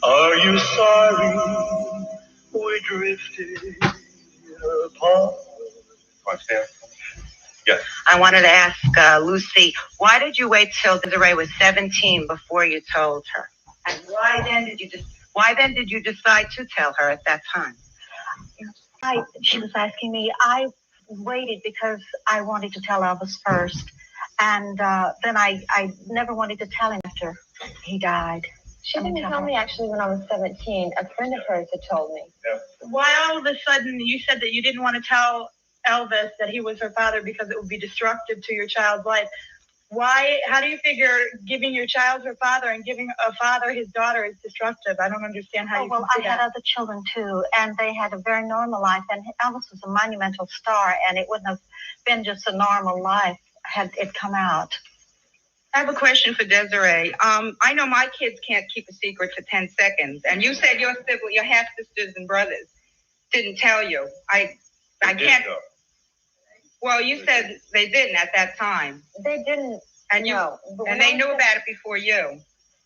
Are you sorry we drifted apart? Yes. I wanted to ask Lucy, why did you wait till Desiree was 17 before you told her? And why then did you decide to tell her at that time? She was asking me. I waited because I wanted to tell Elvis first, and then I never wanted to tell him after he died. She didn't tell me actually when I was 17. A friend of hers had told me. Yeah. Why all of a sudden you said that you didn't want to tell Elvis that he was her father because it would be destructive to your child's life? Why? How do you figure giving your child her father and giving a father his daughter is destructive? I don't understand how you can see that. I had other children too, and they had a very normal life, and Elvis was a monumental star, and it wouldn't have been just a normal life had it come out. I have a question for Desiree. I know my kids can't keep a secret for 10 seconds, and you said your half-sisters and brothers didn't tell you. I can't. Well, you said they didn't at that time. They didn't. And they knew about it before you.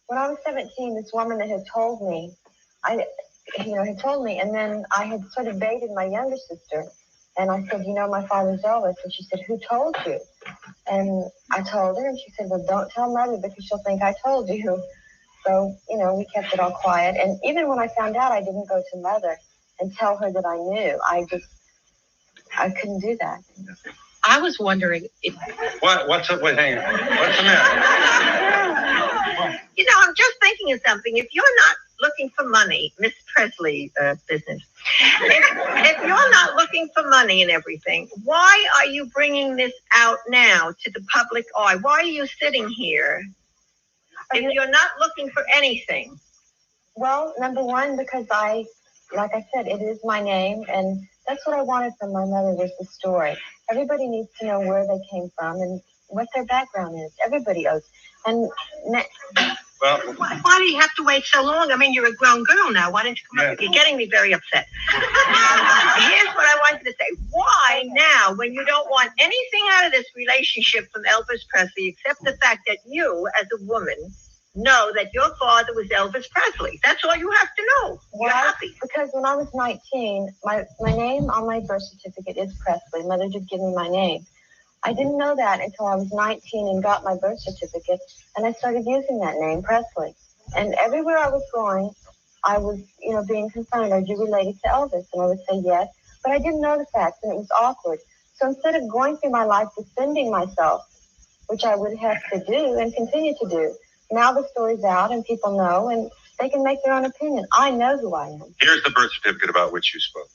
When I was 17, this woman that had told me, and then I had sort of baited my younger sister, and I said, my father's Elvis, and she said, who told you? And I told her, and she said, well, don't tell Mother because she'll think I told you. So, we kept it all quiet. And even when I found out, I didn't go to Mother and tell her that I knew. I couldn't do that. I was wondering if... What's up? Wait, hang on. What's the matter? I'm just thinking of something. If you're not looking for money, Miss Presley business, if you're not looking for money and everything, why are you bringing this out now to the public eye? Why are you sitting here if you're not looking for anything? Well, number one, because like I said, it is my name, and that's what I wanted from my mother was the story. Everybody needs to know where they came from and what their background is. Everybody owes. And why do you have to wait so long? I mean, you're a grown girl now. Why don't you come up? You're getting me very upset. Here's what I wanted to say. Why now, when you don't want anything out of this relationship from Elvis Presley, except the fact that you, as a woman, know that your father was Elvis Presley? That's all you have to know. You're happy. Because when I was 19, my name on my birth certificate is Presley. Mother did give me my name. I didn't know that until I was 19 and got my birth certificate, and I started using that name, Presley. And everywhere I was going, I was, being confronted, are you related to Elvis? And I would say yes, but I didn't know the facts, and it was awkward. So instead of going through my life defending myself, which I would have to do and continue to do, now the story's out and people know, and they can make their own opinion. I know who I am. Here's the birth certificate about which you spoke.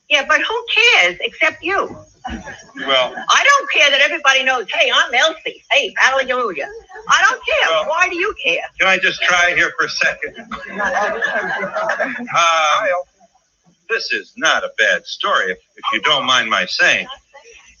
Yeah, but who cares except you? Well, I don't care that everybody knows, hey, I'm Elsie. Hey, hallelujah. I don't care. Well, why do you care? Can I just try here for a second? This is not a bad story, if you don't mind my saying.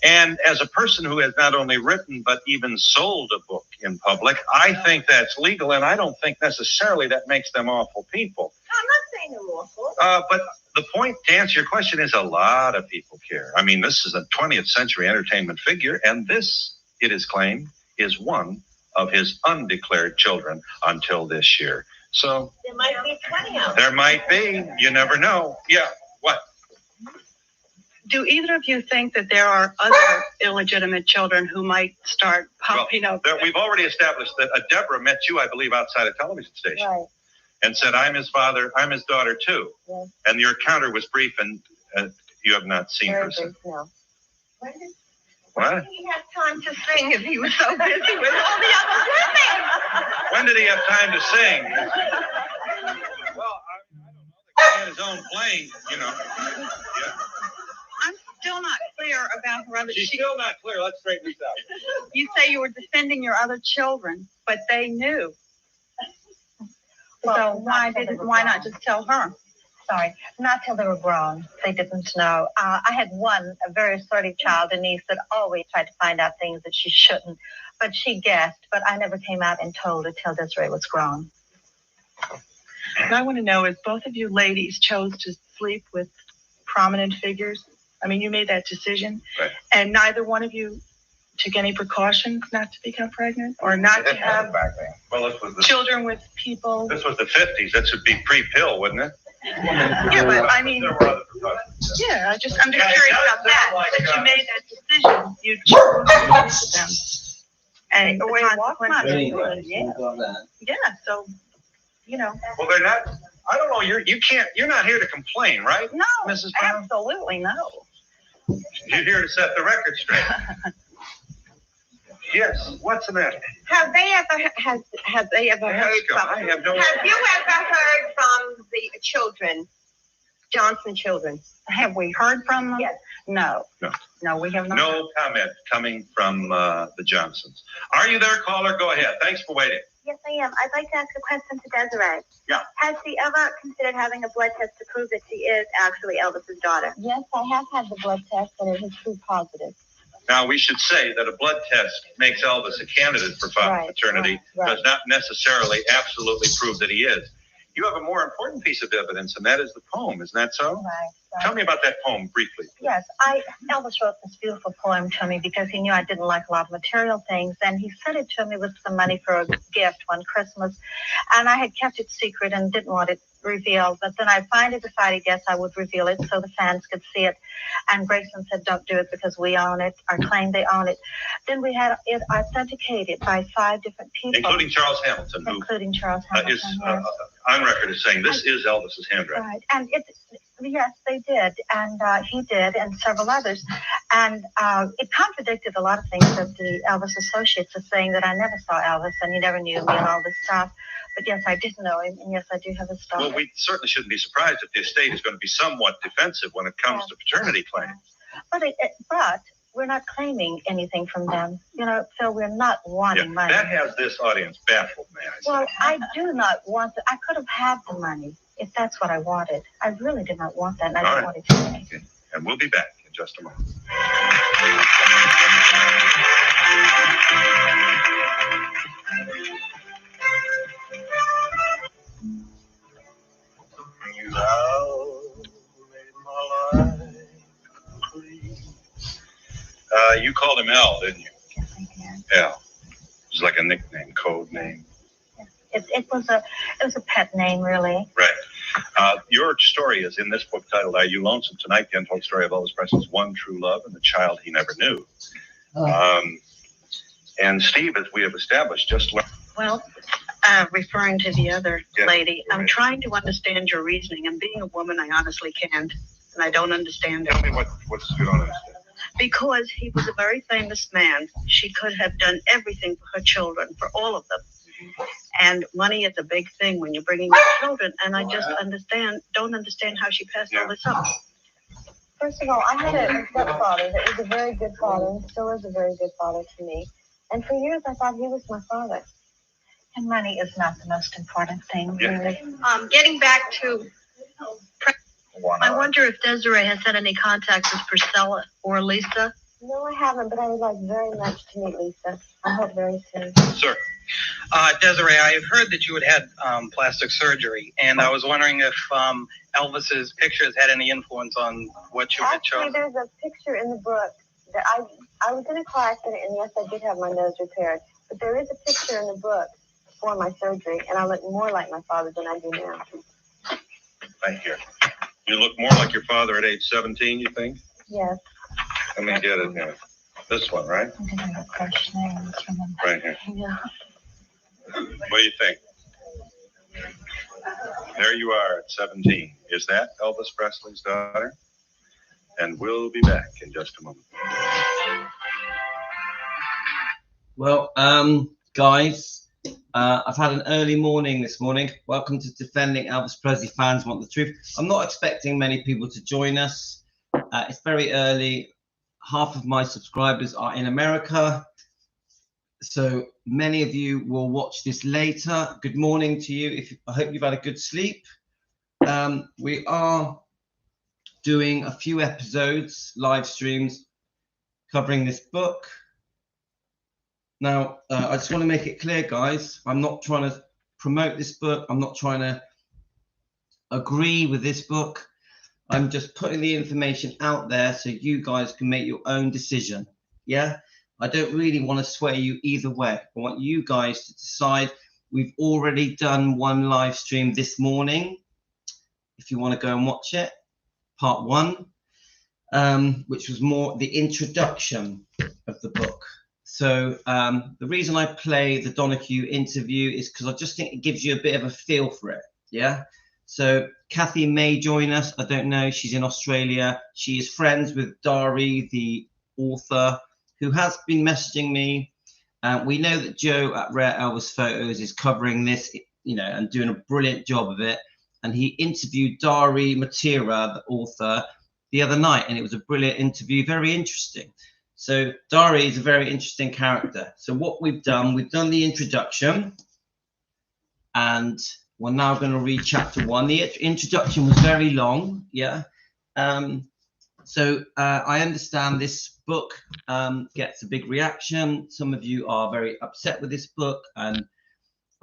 And as a person who has not only written but even sold a book in public, I think that's legal, and I don't think necessarily that makes them awful people. I'm not saying they're awful. But the point, to answer your question, is a lot of people care. I mean, this is a 20th century entertainment figure, and this, it is claimed, is one of his undeclared children until this year. So there might be 20 of them. There might be. You never know. Yeah. What? Do either of you think that there are other illegitimate children who might start popping up? We've already established that Deborah met you, I believe, outside a television station. Right. And said, I'm his father, I'm his daughter, too. Yes. And your encounter was brief, and you have not seen her since. No. What? When did he have time to sing if he was so busy with all the other women? When did he have time to sing? Well, I don't know. He had his own plane, Yeah. I'm still not clear about her other. She's still not clear. Let's straighten this out. You say you were defending your other children, but they knew. So why not just tell her? Sorry, not till they were grown. They didn't know. I had a very assertive child, a niece, that always tried to find out things that she shouldn't. But she guessed, but I never came out and told her till Desiree was grown. What I want to know is both of you ladies chose to sleep with prominent figures. I mean, you made that decision. Right. And neither one of you took any precautions not to become pregnant or not to have children with people. This was the 50s. That should be pre-pill, wouldn't it? Yeah, but I mean, There were other precautions. yeah, I'm just curious about that. Since you made that decision, you chose them. And The way it walked, yeah. Yeah, so, you know. Well, they're not. I don't know. You're not here to complain, right? No, Mrs. Brown? absolutely no. You're here to set the record straight. Yes. What's the matter? Have they ever heard from? I have no. Have you ever heard from the children, Johnson children? Have we heard from them? Yes. No. No. No, we have not. No comment coming from the Johnsons. Are you there, caller? Go ahead. Thanks for waiting. Yes, I am. I'd like to ask a question to Desiree. Yeah. Has she ever considered having a blood test to prove that she is actually Elvis's daughter? Yes, I have had the blood test, and it has proved positive. Now, we should say that a blood test makes Elvis a candidate for paternity, right. does not necessarily absolutely prove that he is. You have a more important piece of evidence, and that is the poem. Isn't that so? Right. Tell me about that poem briefly. Yes, Elvis wrote this beautiful poem to me because he knew I didn't like a lot of material things, and he sent it to me with some money for a gift one Christmas, and I had kept it secret and didn't want it revealed, but then I finally decided, yes, I would reveal it so the fans could see it, and Grayson said, don't do it because we own it, or claim they own it. Then we had it authenticated by 5 different people. Including Charles Hamilton, who including Charles Hamilton, is yes. on record as saying this is Elvis's handwriting. Right, and yes, they did, and he did, and several others, and it contradicted a lot of things that the Elvis associates are saying, that I never saw Elvis and he never knew me and all this stuff. But yes, I did know him, and yes, I do have his stuff. Well, we certainly shouldn't be surprised if the estate is going to be somewhat defensive when it comes to paternity claims. But we're not claiming anything from them, Phil. We're not wanting money. That has this audience baffled, may I say. Well, I do not want it. I could have had the money if that's what I wanted. I really did not want that, and I didn't want it today. Okay. And we'll be back in just a moment. You called him Al, didn't you? Yes, I did. Al. It was like a nickname, code name. It was a pet name, really. Right. Your story is in this book titled "Are You Lonesome Tonight?" The untold story of Elvis Presley's one true love and the child he never knew. And Steve, as we have established, just learned. Well, referring to the other lady, I'm trying to understand your reasoning, and being a woman, I honestly can't, and I don't understand it. Tell me what's you don't understand. Because he was a very famous man. She could have done everything for her children, for all of them. And money is a big thing when you're bringing up children, and I just don't understand how she passed all this up. First of all, I had a stepfather that was a very good father, and still is a very good father to me. And for years, I thought he was my father. And money is not the most important thing, really. Getting back to, I wonder if Desiree has had any contact with Priscilla or Lisa. No, I haven't, but I would like very much to meet Lisa. I hope very soon. Sir. Desiree, I've heard that you had plastic surgery, and I was wondering if Elvis's pictures had any influence on what you had chosen. Actually, there's a picture in the book that I was in a car accident, and yes, I did have my nose repaired. But there is a picture in the book before my surgery, and I look more like my father than I do now. Right here. You look more like your father at age 17, you think? Yes. Let me get it here. This one, right? I'm going to have a fresh name. Right here. Yeah. What do you think? There you are at 17. Is that Elvis Presley's daughter? And we'll be back in just a moment. Well, guys, I've had an early morning this morning. Welcome to Defending Elvis Presley Fans Want the Truth. I'm not expecting many people to join us. It's very early. Half of my subscribers are in America, so many of you will watch this later. Good morning to you. I hope you've had a good sleep. We are doing a few episodes, live streams, covering this book. Now, I just want to make it clear, guys, I'm not trying to promote this book. I'm not trying to agree with this book. I'm just putting the information out there so you guys can make your own decision. Yeah. I don't really want to sway you either way. I want you guys to decide. We've already done one live stream this morning. If you want to go and watch it, part 1, which was more the introduction of the book. So the reason I play the Donahue interview is because I just think it gives you a bit of a feel for it. Yeah. So Kathy may join us. I don't know. She's in Australia. She is friends with Dari, the author, who has been messaging me. We know that Joe at Rare Elvis Photos is covering this, you know, and doing a brilliant job of it. And he interviewed Dari Matira, the author, the other night, and it was a brilliant interview, very interesting. So Dari is a very interesting character. So what we've done the introduction, and we're now going to read chapter 1. The introduction was very long, yeah. So I understand this book gets a big reaction. Some of you are very upset with this book and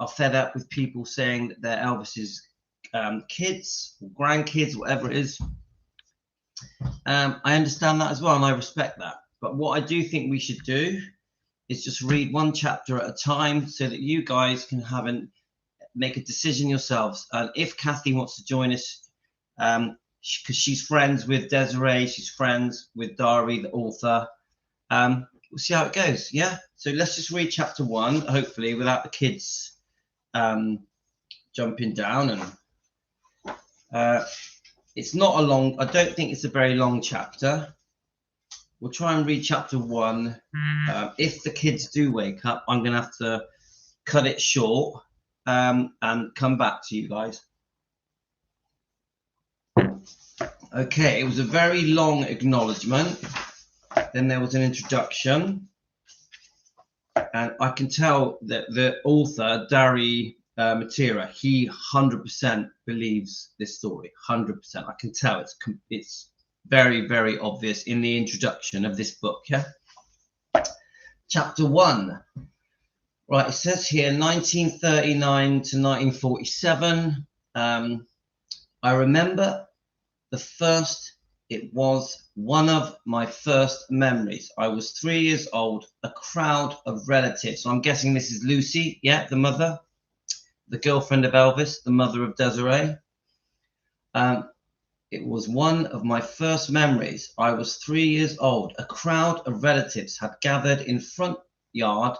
are fed up with people saying that they're Elvis's kids or grandkids, whatever it is. I understand that as well, and I respect that. But what I do think we should do is just read one chapter at a time so that you guys can make a decision yourselves. And if Kathy wants to join us, because she's friends with Desiree, she's friends with Dari, the author, we'll see how it goes. Yeah. So let's just read chapter 1, hopefully without the kids jumping down. And it's not a long, I don't think it's a very long chapter. We'll try and read chapter 1. If the kids do wake up, I'm going to have to cut it short and come back to you guys. Okay, it was a very long acknowledgement. Then there was an introduction. And I can tell that the author, Dari Matira, he 100% believes this story. 100%. I can tell it's very, very obvious in the introduction of this book. Yeah. Chapter 1. Right. It says here 1939 to 1947. I remember it was one of my first memories. I was 3 years old, a crowd of relatives. So I'm guessing this is Lucy, yeah, the mother, the girlfriend of Elvis, the mother of Desiree. It was one of my first memories. I was 3 years old. A crowd of relatives had gathered in front yard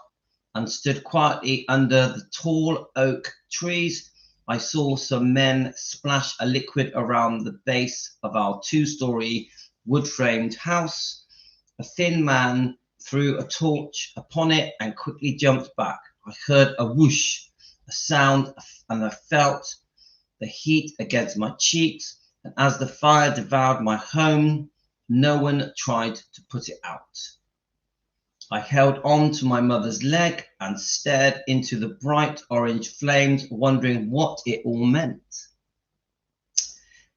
and stood quietly under the tall oak trees. I saw some men splash a liquid around the base of our 2-story wood-framed house. A thin man threw a torch upon it and quickly jumped back. I heard a whoosh, a sound, and I felt the heat against my cheeks. And as the fire devoured my home, no one tried to put it out. I held on to my mother's leg and stared into the bright orange flames, wondering what it all meant.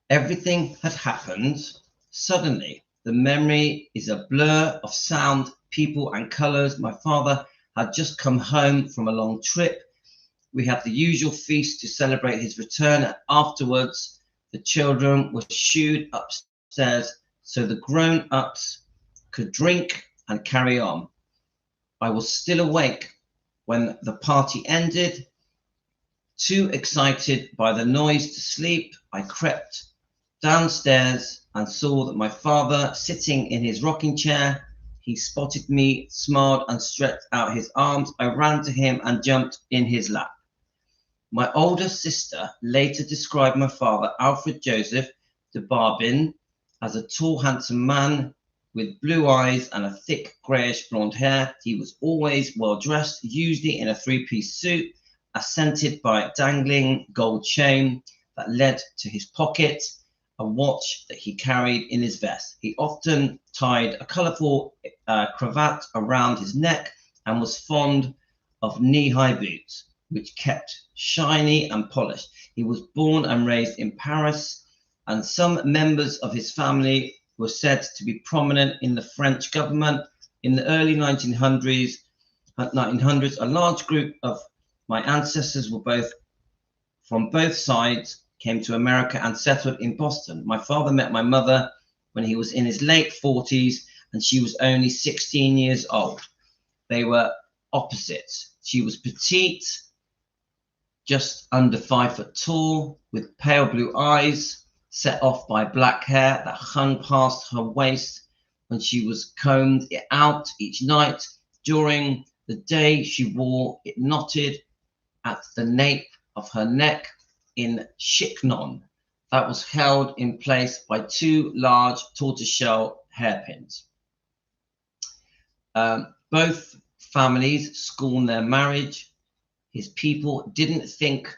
Everything had happened suddenly. The memory is a blur of sound, people, and colors. My father had just come home from a long trip. We had the usual feast to celebrate his return, and afterwards, the children were shooed upstairs so the grown-ups could drink and carry on. I was still awake when the party ended. Too excited by the noise to sleep, I crept downstairs and saw that my father sitting in his rocking chair. He spotted me, smiled, and stretched out his arms. I ran to him and jumped in his lap. My older sister later described my father, Alfred Joseph de Barbin, as a tall, handsome man with blue eyes and a thick greyish blonde hair. He was always well dressed, usually in a 3-piece suit, accented by a dangling gold chain that led to his pocket, a watch that he carried in his vest. He often tied a colourful cravat around his neck and was fond of knee-high boots, which kept shiny and polished. He was born and raised in Paris, and some members of his family were said to be prominent in the French government. In the early 1900s, a large group of my ancestors were from both sides came to America and settled in Boston. My father met my mother when he was in his late 40s, and she was only 16 years old. they were opposites. She was petite, just under 5 foot tall, with pale blue eyes, set off by black hair that hung past her waist when she was combed it out each night. During the day, she wore it knotted at the nape of her neck in chignon that was held in place by 2 large tortoiseshell hairpins. Both families scorned their marriage. His people didn't think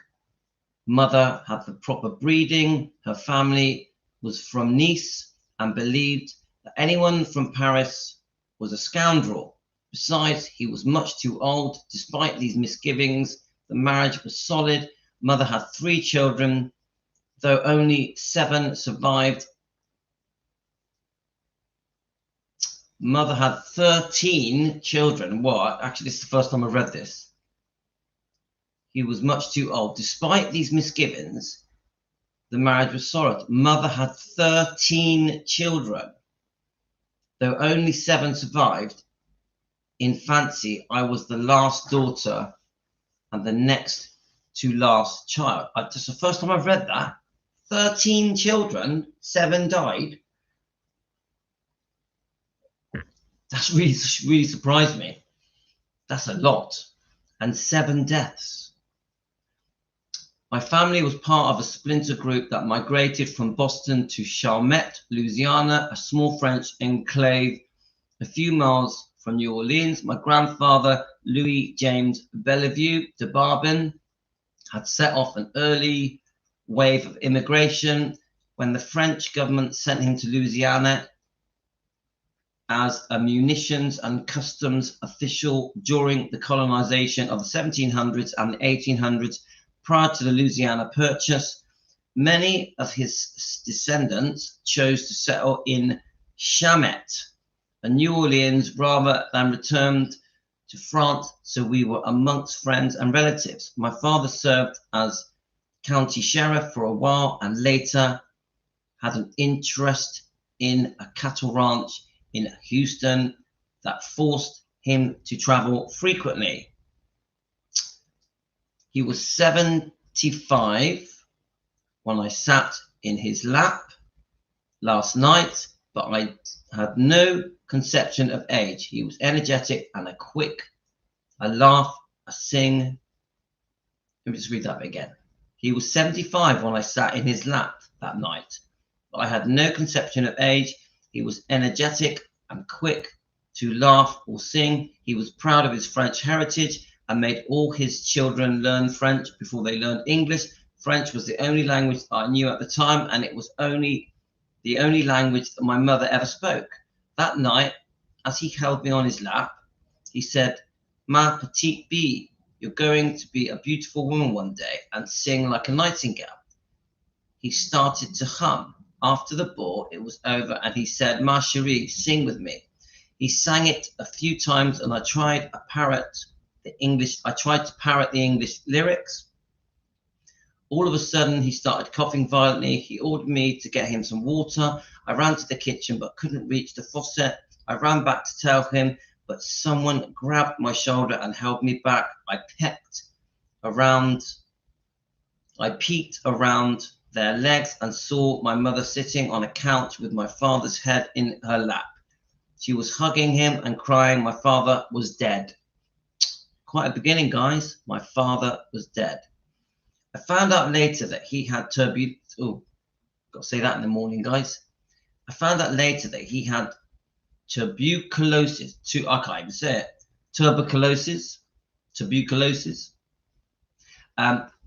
mother had the proper breeding. Her family was from Nice and believed that anyone from Paris was a scoundrel. Besides, he was much too old. Despite these misgivings, the marriage was solid. Mother had 3 children, though only 7 survived. Mother had 13 children. What? Actually, this is the first time I've read this. He was much too old. Despite these misgivings, the marriage was solid. Mother had 13 children, though only 7 survived. In fancy, I was the last daughter and the next to last child. Just the first time I've read that. 13 children, 7 died. That's really surprised me. That's a lot. And 7 deaths. My family was part of a splinter group that migrated from Boston to Chalmette, Louisiana, a small French enclave a few miles from New Orleans. My grandfather, Louis James Bellevue de Barbin, had set off an early wave of immigration when the French government sent him to Louisiana as a munitions and customs official during the colonization of the 1700s and the 1800s. Prior to the Louisiana Purchase, many of his descendants chose to settle in Chalmette and New Orleans rather than returned to France, so we were amongst friends and relatives. My father served as county sheriff for a while and later had an interest in a cattle ranch in Houston that forced him to travel frequently. He was 75 when I sat in his lap last night, but I had no conception of age. He was energetic and a quick, a laugh, a sing. Let me just read that bit again. He was 75 when I sat in his lap that night, but I had no conception of age. He was energetic and quick to laugh or sing. He was proud of his French heritage and made all his children learn French before they learned English. French was the only language I knew at the time, and it was the only language that my mother ever spoke. That night, as he held me on his lap, he said, "Ma petite bille, you're going to be a beautiful woman one day and sing like a nightingale." He started to hum. After the ball, it was over, and he said, "Ma chérie, sing with me." He sang it a few times, and I tried to parrot the English lyrics. All of a sudden, he started coughing violently. He ordered me to get him some water. I ran to the kitchen, but couldn't reach the faucet. I ran back to tell him, but someone grabbed my shoulder and held me back. I peeked around their legs and saw my mother sitting on a couch with my father's head in her lap. She was hugging him and crying. My father was dead. Quite a beginning, guys. My father was dead. I found out later that he had tuberculosis. Oh, got to say that in the morning, guys. I found out later that he had tuberculosis. I can't even say it. Tuberculosis.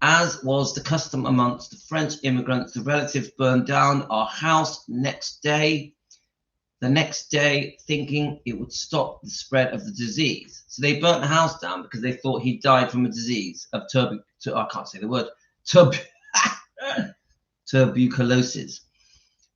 As was the custom amongst the French immigrants, the relatives burned down our house the next day, thinking it would stop the spread of the disease. So they burnt the house down because they thought he died from a disease of I can't say the word. Tuberculosis.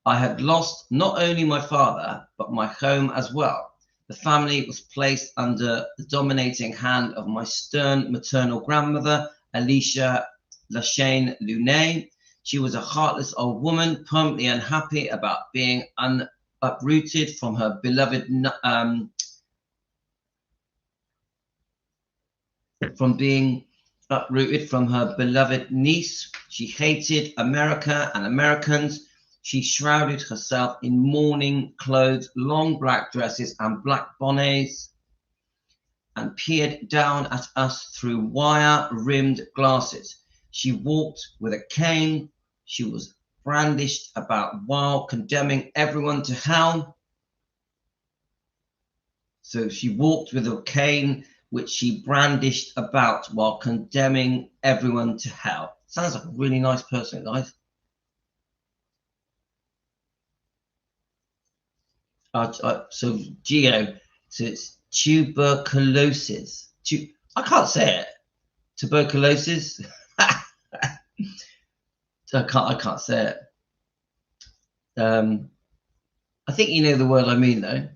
I had lost not only my father, but my home as well. The family was placed under the dominating hand of my stern maternal grandmother, Alicia Lachine Lunet. She was a heartless old woman, permanently unhappy about being uprooted from her beloved from being uprooted from her beloved niece. She hated America and Americans. She shrouded herself in mourning clothes, long black dresses and black bonnets, and peered down at us through wire-rimmed glasses. She walked with a cane. She was brandished about while condemning everyone to hell. So she walked with a cane, which she brandished about while condemning everyone to hell. Sounds like a really nice person, guys. So Geo, so it's tuberculosis. I can't say it. Tuberculosis. I can't say it. I think you know the word I mean, though.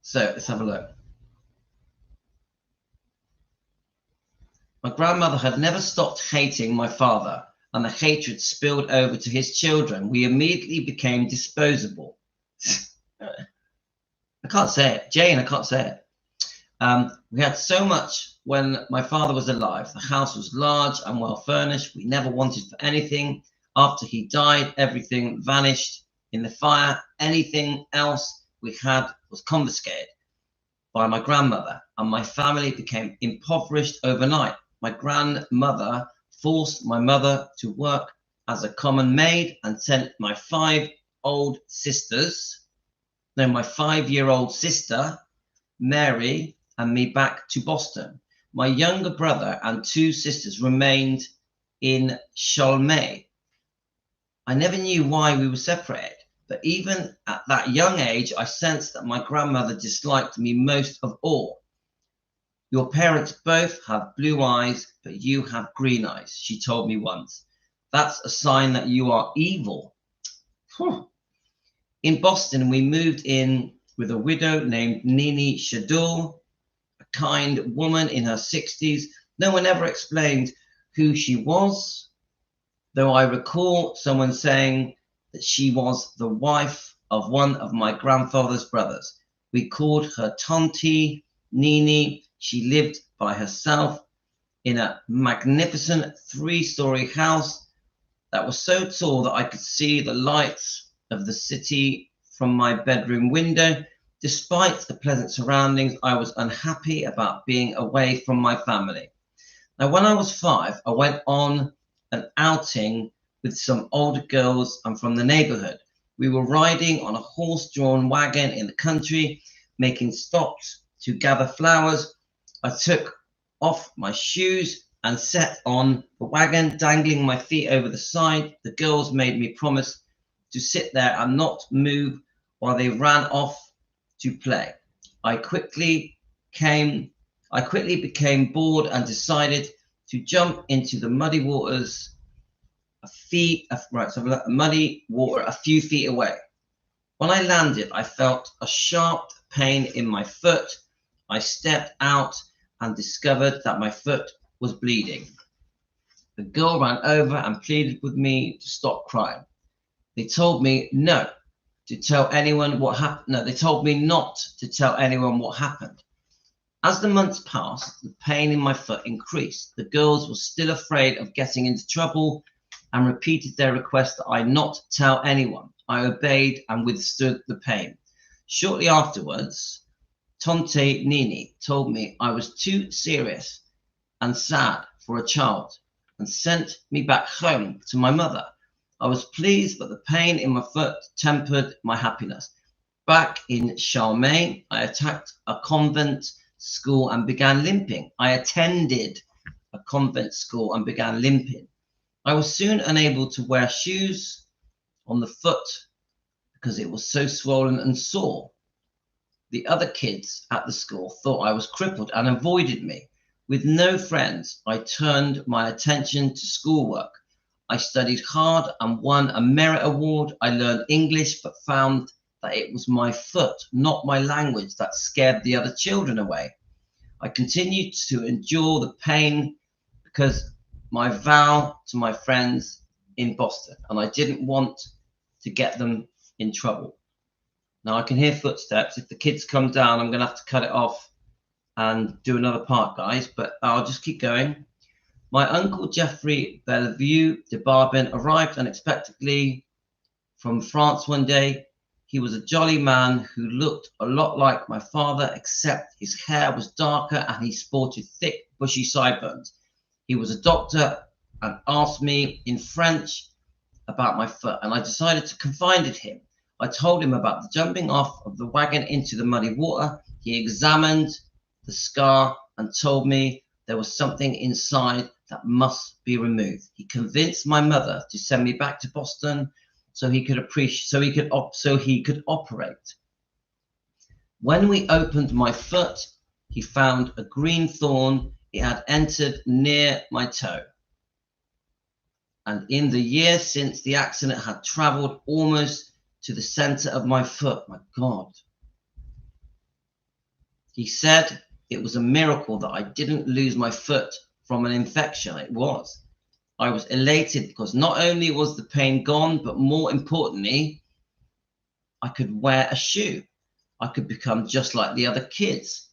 So let's have a look. My grandmother had never stopped hating my father, and the hatred spilled over to his children. We immediately became disposable. I can't say it. Jane, I can't say it. We had so much when my father was alive. The house was large and well furnished. We never wanted for anything. After he died, everything vanished in the fire. Anything else we had was confiscated by my grandmother, and my family became impoverished overnight. My grandmother forced my mother to work as a common maid and sent my 5-year-old sister, Mary, and me back to Boston. My younger brother and 2 sisters remained in Chalmers. I never knew why we were separated, but even at that young age, I sensed that my grandmother disliked me most of all. Your parents both have blue eyes, but you have green eyes, she told me once. That's a sign that you are evil. Whew. In Boston, we moved in with a widow named Nini Shadul, a kind woman in her 60s. No one ever explained who she was, though I recall someone saying that she was the wife of one of my grandfather's brothers. We called her Tonti Nini. She lived by herself in a magnificent 3-story house that was so tall that I could see the lights of the city from my bedroom window. Despite the pleasant surroundings, I was unhappy about being away from my family. Now, when I was 5, I went on an outing with some older girls and from the neighborhood. We were riding on a horse-drawn wagon in the country, making stops to gather flowers. I took off my shoes and sat on the wagon, dangling my feet over the side. The girls made me promise to sit there and not move while they ran off to play. I quickly became bored and decided to jump into the muddy waters a few feet away. When I landed, I felt a sharp pain in my foot. I stepped out and discovered that my foot was bleeding. The girl ran over and pleaded with me to stop crying. They told me not to tell anyone what happened. As the months passed, the pain in my foot increased. The girls were still afraid of getting into trouble and repeated their request that I not tell anyone. I obeyed and withstood the pain. Shortly afterwards, Tonte Nini told me I was too serious and sad for a child and sent me back home to my mother. I was pleased, but the pain in my foot tempered my happiness. Back in Chalmers, I attended a convent school and began limping. I was soon unable to wear shoes on the foot because it was so swollen and sore. The other kids at the school thought I was crippled and avoided me. With no friends, I turned my attention to schoolwork. I studied hard and won a merit award. I learned English, but found that it was my foot, not my language, that scared the other children away. I continued to endure the pain because my vow to my friends in Boston, and I didn't want to get them in trouble. Now I can hear footsteps. If the kids come down, I'm going to have to cut it off and do another part, guys, but I'll just keep going. My uncle Geoffrey Bellevue de Barbin arrived unexpectedly from France one day. He was a jolly man who looked a lot like my father, except his hair was darker and he sported thick, bushy sideburns. He was a doctor and asked me in French about my foot, and I decided to confide in him. I told him about the jumping off of the wagon into the muddy water. He examined the scar and told me there was something inside that must be removed. He convinced my mother to send me back to Boston so he could operate. When we opened my foot, he found a green thorn. It had entered near my toe. And in the year since the accident had traveled almost to the center of my foot. My God. He said it was a miracle that I didn't lose my foot from an infection. It was. I was elated because not only was the pain gone, but more importantly, I could wear a shoe. I could become just like the other kids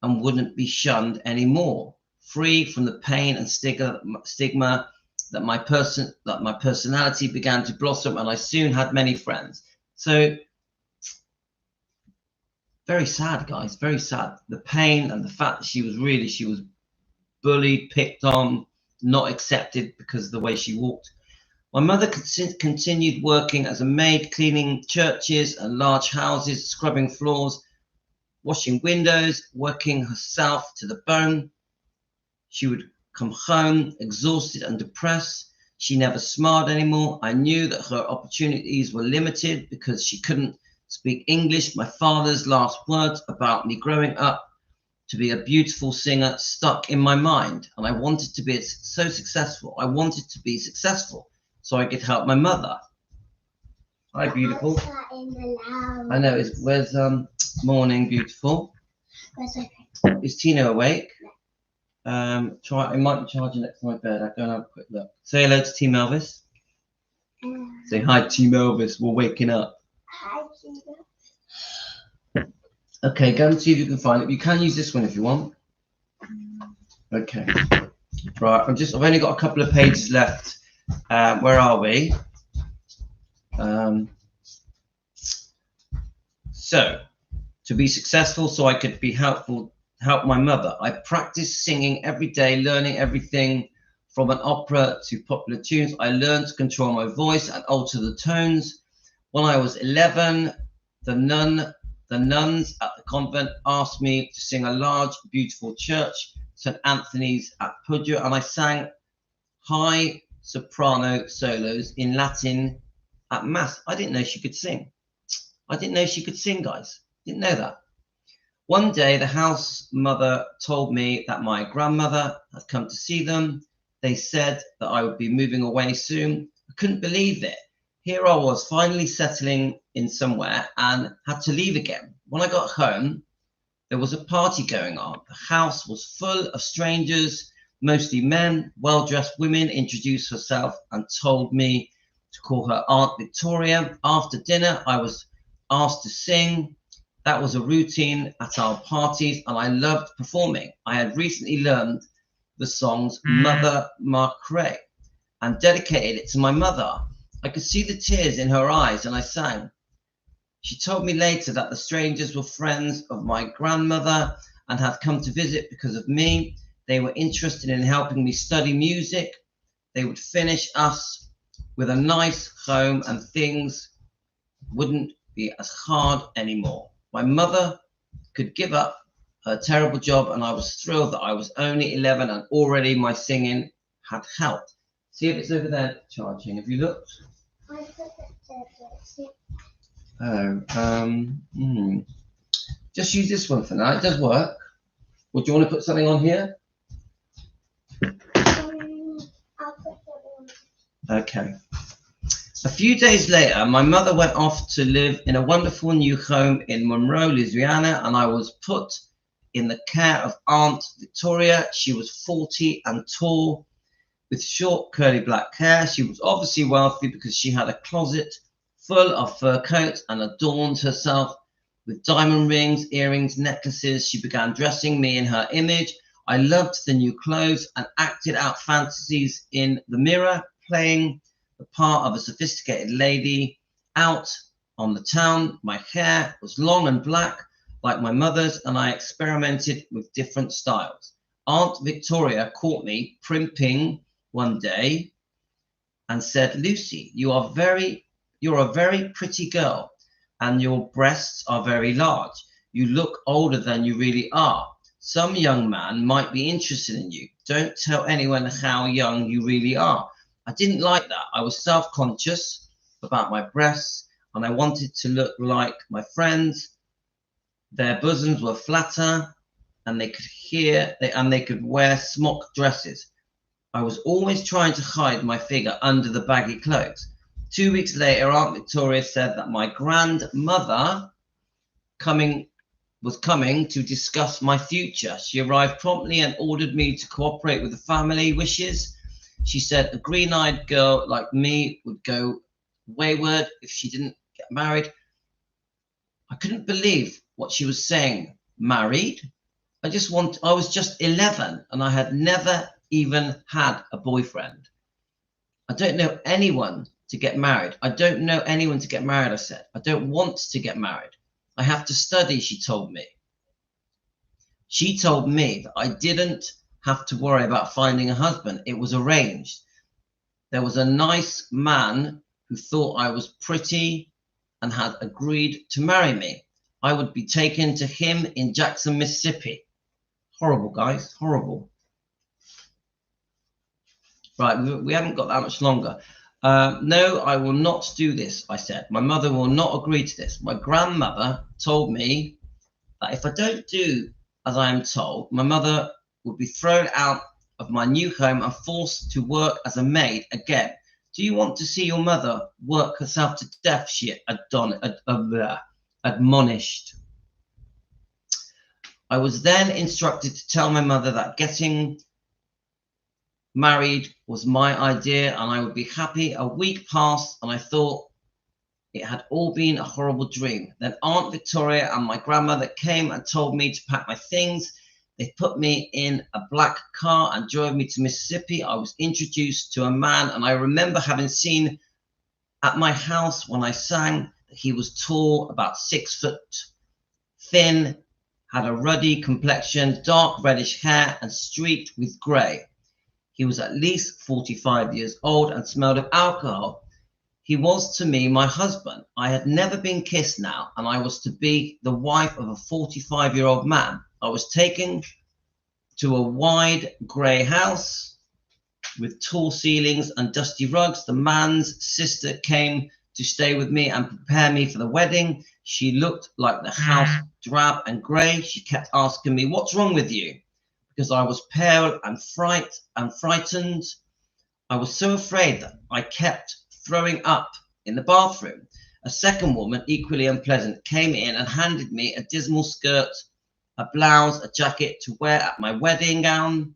and wouldn't be shunned anymore, free from the pain and stigma that my personality began to blossom, and I soon had many friends. So very sad, guys, very sad. The pain and the fact that she was bullied, picked on, not accepted because of the way she walked. My mother continued working as a maid, cleaning churches and large houses, scrubbing floors, washing windows, working herself to the bone. She would come home exhausted and depressed. She never smiled anymore. I knew that her opportunities were limited because she couldn't speak English. My father's last words about me growing up to be a beautiful singer stuck in my mind, and I wanted to be so successful. I wanted to be successful so I could help my mother. Hi, beautiful. I know. Where's morning, beautiful? Is Tina awake? It might be charging next to my bed. I'll go and have a quick look. Say hello to Team Elvis. Say hi, Team Elvis. We're waking up. Hi, Team Elvis. Okay, go and see if you can find it. You can use this one if you want. Okay. Right. I've only got a couple of pages left. Where are we? So, to be successful, so I could be help my mother. I practiced singing every day, learning everything from an opera to popular tunes. I learned to control my voice and alter the tones. When I was 11, the nuns at the convent asked me to sing a large, beautiful church, St. Anthony's at Padua, and I sang high soprano solos in Latin at Mass. I didn't know she could sing. I didn't know she could sing, guys. Didn't know that. One day, the house mother told me that my grandmother had come to see them. They said that I would be moving away soon. I couldn't believe it. Here I was finally settling in somewhere and had to leave again. When I got home, there was a party going on. The house was full of strangers, mostly men. Well-dressed women introduced herself and told me to call her Aunt Victoria. After dinner, I was asked to sing. That was a routine at our parties, and I loved performing. I had recently learned the songs Mother Macrae and dedicated it to my mother. I could see the tears in her eyes, and I sang. She told me later that the strangers were friends of my grandmother and had come to visit because of me. They were interested in helping me study music. They would finish us with a nice home and things wouldn't be as hard anymore. My mother could give up her terrible job, and I was thrilled that I was only 11 and already my singing had helped. See if it's over there charging. Have you looked? Just use this one for now. It does work. Or do you want to put something on here? Okay. A few days later, my mother went off to live in a wonderful new home in Monroe, Louisiana, and I was put in the care of Aunt Victoria. She was 40 and tall, with short curly black hair. She was obviously wealthy because she had a closet full of fur coats and adorned herself with diamond rings, earrings, necklaces. She began dressing me in her image. I loved the new clothes and acted out fantasies in the mirror, playing the part of a sophisticated lady out on the town. My hair was long and black like my mother's, and I experimented with different styles. Aunt Victoria caught me primping one day and said, "Lucy, you're a very pretty girl, and your breasts are very large. You look older than you really are. Some young man might be interested in you. Don't tell anyone how young you really are." I didn't like that. I was self-conscious about my breasts, and I wanted to look like my friends. Their bosoms were flatter, and they could wear smock dresses. I was always trying to hide my figure under the baggy clothes. 2 weeks later, Aunt Victoria said that my grandmother was coming to discuss my future. She arrived promptly and ordered me to cooperate with the family wishes. She said a green-eyed girl like me would go wayward if she didn't get married. I couldn't believe what she was saying. Married? I was just 11 and I had never even had a boyfriend. I don't know anyone to get married. I don't know anyone to get married, I said. I don't want to get married. I have to study, she told me. She told me that I didn't have to worry about finding a husband. It was arranged. There was a nice man who thought I was pretty and had agreed to marry me. I would be taken to him in Jackson, Mississippi. Horrible, guys, horrible. Right, we haven't got that much longer. No, I will not do this, I said. My mother will not agree to this. My grandmother told me that if I don't do as I am told, my mother would be thrown out of my new home and forced to work as a maid again. Do you want to see your mother work herself to death? She admonished. I was then instructed to tell my mother that getting married was my idea and I would be happy. A week passed and I thought it had all been a horrible dream. Then Aunt Victoria and my grandmother came and told me to pack my things. They put me in a black car and drove me to Mississippi. I was introduced to a man, and I remember having seen at my house when I sang that he was tall, about 6 foot, thin, had a ruddy complexion, dark reddish hair, and streaked with grey. He was at least 45 years old and smelled of alcohol. He was to me my husband. I had never been kissed now, and I was to be the wife of a 45-year-old man. I was taken to a wide grey house with tall ceilings and dusty rugs. The man's sister came to stay with me and prepare me for the wedding. She looked like the house, drab and grey. She kept asking me, "What's wrong with you?" Because I was pale and frightened. I was so afraid that I kept throwing up in the bathroom. A second woman, equally unpleasant, came in and handed me a dismal skirt, a blouse, a jacket to wear at my wedding gown,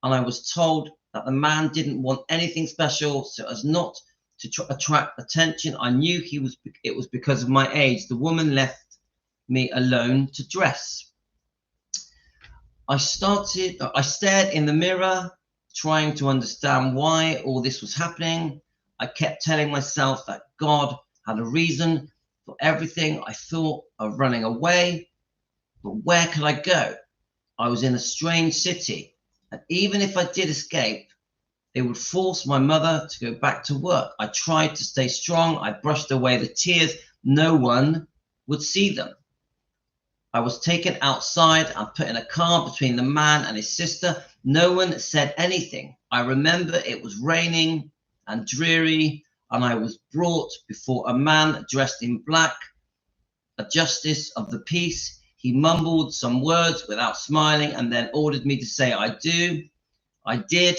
and I was told that the man didn't want anything special so as not to attract attention. I knew it was because of my age. The woman left me alone to dress. I stared in the mirror, trying to understand why all this was happening. I kept telling myself that God had a reason for everything. I thought of running away, but where could I go? I was in a strange city, and even if I did escape, they would force my mother to go back to work. I tried to stay strong. I brushed away the tears. No one would see them. I was taken outside and put in a car between the man and his sister. No one said anything. I remember it was raining and dreary, and I was brought before a man dressed in black, a justice of the peace. He mumbled some words without smiling and then ordered me to say "I do." I did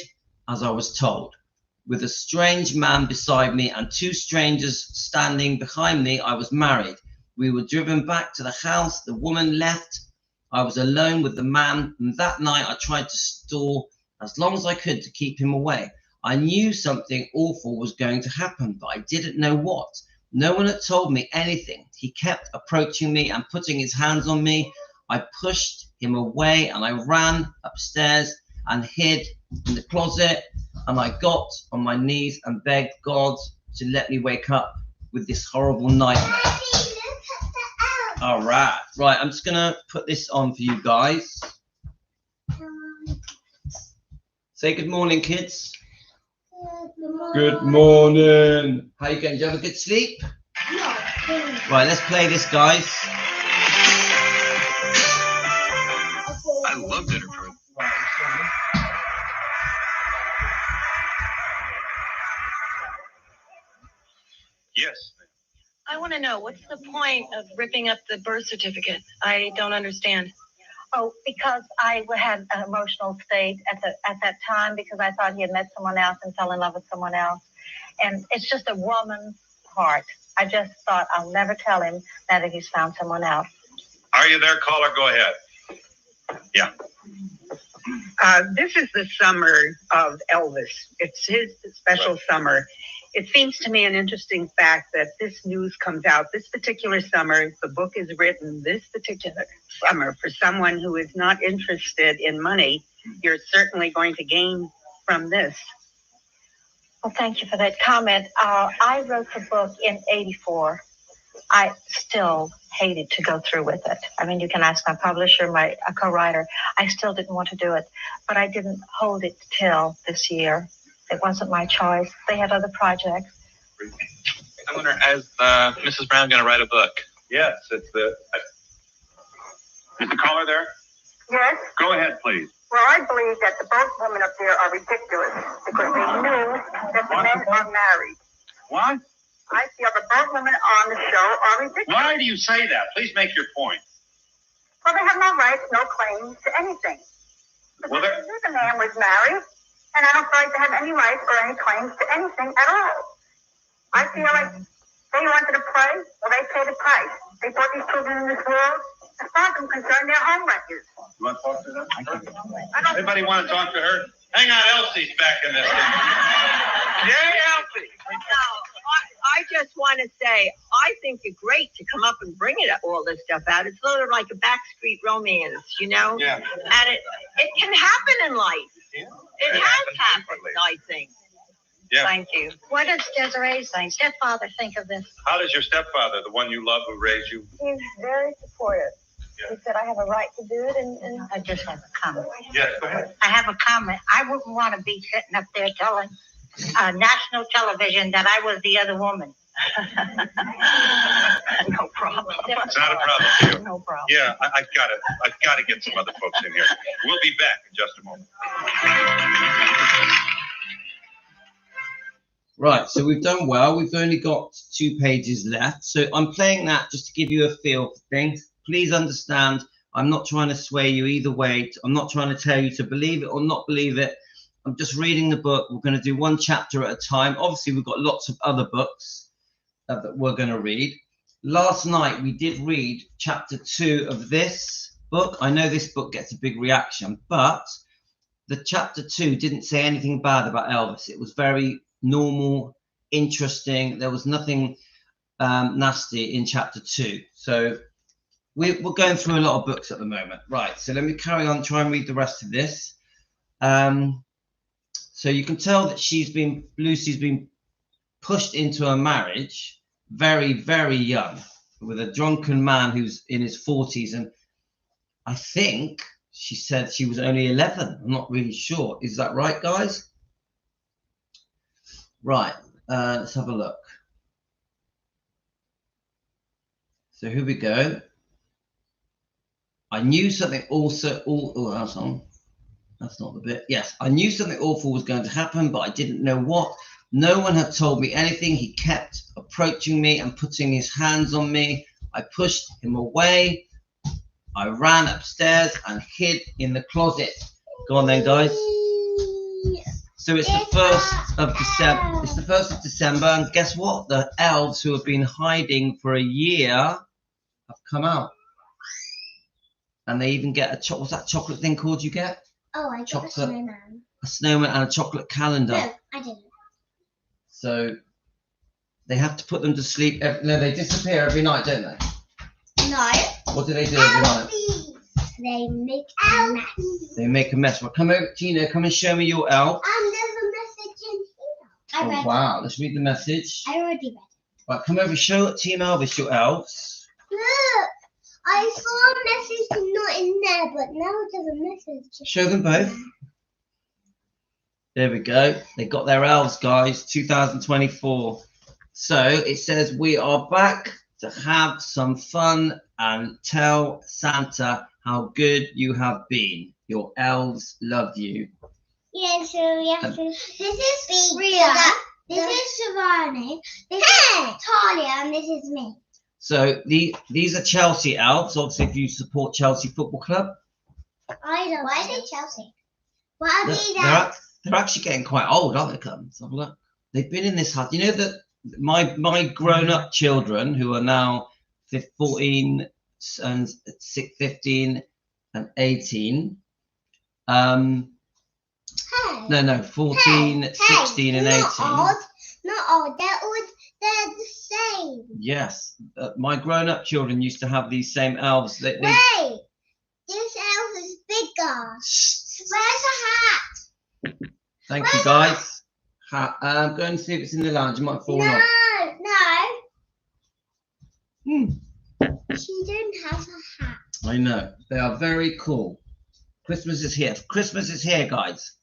as I was told. With a strange man beside me and 2 strangers standing behind me, I was married. We were driven back to the house. The woman left. I was alone with the man, and that night I tried to stall as long as I could to keep him away. I knew something awful was going to happen, but I didn't know what. No one had told me anything. He kept approaching me and putting his hands on me. I pushed him away and I ran upstairs and hid in the closet, and I got on my knees and begged God to let me wake up with this horrible nightmare. All right. Right, I'm just going to put this on for you guys. Say good morning, kids. Good morning. How you going? Did you have a good sleep? Right, let's play this, guys. I loved it. Yes. I want to know, what's the point of ripping up the birth certificate? I don't understand. Oh, because I had an emotional state at that time because I thought he had met someone else and fell in love with someone else. And it's just a woman's heart. I just thought I'll never tell him that he's found someone else. Are you there, caller? Go ahead. Yeah. This is the summer of Elvis. It's his special summer. It seems to me an interesting fact that this news comes out this particular summer. The book is written this particular summer for someone who is not interested in money. You're certainly going to gain from this. Well, thank you for that comment. I wrote the book in '84. I still hated to go through with it. I mean, you can ask my publisher, my co-writer. I still didn't want to do it, but I didn't hold it till this year. It wasn't my choice. They had other projects. I wonder, is Mrs. Brown going to write a book? Yes, it's the... Is the caller there? Yes. Go ahead, please. Well, I believe that the both women up there are ridiculous because they knew that the men are married. What? I feel that both women on the show are ridiculous. Why do you say that? Please make your point. Well, they have no rights, no claims to anything. Well, Because they knew the man was married, and I don't feel like they have any rights or any claims to anything at all. I feel like they wanted to play, well, they paid the price. They brought these children in this world. As far as I'm concerned, they're home wreckers. You want to talk to them? Anybody want to talk to her? Hang on, Elsie's back in this thing. Yeah, Elsie. No, I just want to say, I think you're great to come up and bring all this stuff out. It's sort of like a backstreet romance, you know? Yeah. And it can happen in life. Yeah. It has happened, I think. Yeah. Thank you. What does Desiree's stepfather think of this? How does your stepfather, the one you love who raised you? He's very supportive. Yeah. He said, I have a right to do it, and I just have a comment. Yes, go ahead. I have a comment. I wouldn't want to be sitting up there telling national television that I was the other woman. No problem. It's not a problem for you. No problem. Yeah, I've got to get some other folks in here. We'll be back in just a moment. Right, so we've done well. We've only got 2 pages left. So I'm playing that just to give you a feel for things. Please understand, I'm not trying to sway you either way. I'm not trying to tell you to believe it or not believe it. I'm just reading the book. We're going to do one chapter at a time. Obviously, we've got lots of other books that we're going to read. Last night, we did read chapter 2 of this book. I know this book gets a big reaction, but the chapter 2 didn't say anything bad about Elvis. It was very normal, interesting. There was nothing nasty in chapter 2. So we're going through a lot of books at the moment. Right, so let me carry on, try and read the rest of this. So you can tell that Lucy's been pushed into a marriage very, very young with a drunken man who's in his 40s. And I think she said she was only 11. I'm not really sure. Is that right, guys? Right, let's have a look. So here we go. I knew something that's not the bit. Yes, I knew something awful was going to happen, but I didn't know what. No one had told me anything. He kept approaching me and putting his hands on me. I pushed him away. I ran upstairs and hid in the closet. Go on then, guys. So it's the 1st of December. It's the 1st of December, and guess what? The elves who have been hiding for a year have come out. And they even get what's that chocolate thing called you get? Oh, I got a snowman. A snowman and a chocolate calendar. No, I didn't. So They have to put them to sleep. No, they disappear every night, don't they? No. What do they do every night? They make a mess. They make a mess. Well, come over, Tina. Come and show me your elf. And there's a message in here. I read Oh, wow. Let's read the message. I already read it. Right, come over. Show Team Elvis your elves. Look, I saw a message not in there, but now there's a message. Show them both. There we go. They got their elves, guys. 2024. So it says we are back to have some fun and tell Santa how good you have been. Your elves love you. Yeah, so we have to. This is Rhea. This is Shivani. This is Talia, and this is me. So these are Chelsea elves. Obviously, if you support Chelsea Football Club. I don't. Why are they Chelsea? What are these elves? They're actually getting quite old, aren't they? Come, have a look. They've been in this house. You know that my grown-up children who are now 14 and 15 and 18. No, 14, 16 and 18. Not old. They're the same. Yes, my grown-up children used to have these same elves. Wait, this elf is bigger. Where's the hat? Thank you, guys. I'm going to see if it's in the lounge. It might fall off. No. She don't have a hat. I know. They are very cool. Christmas is here. Christmas is here, guys.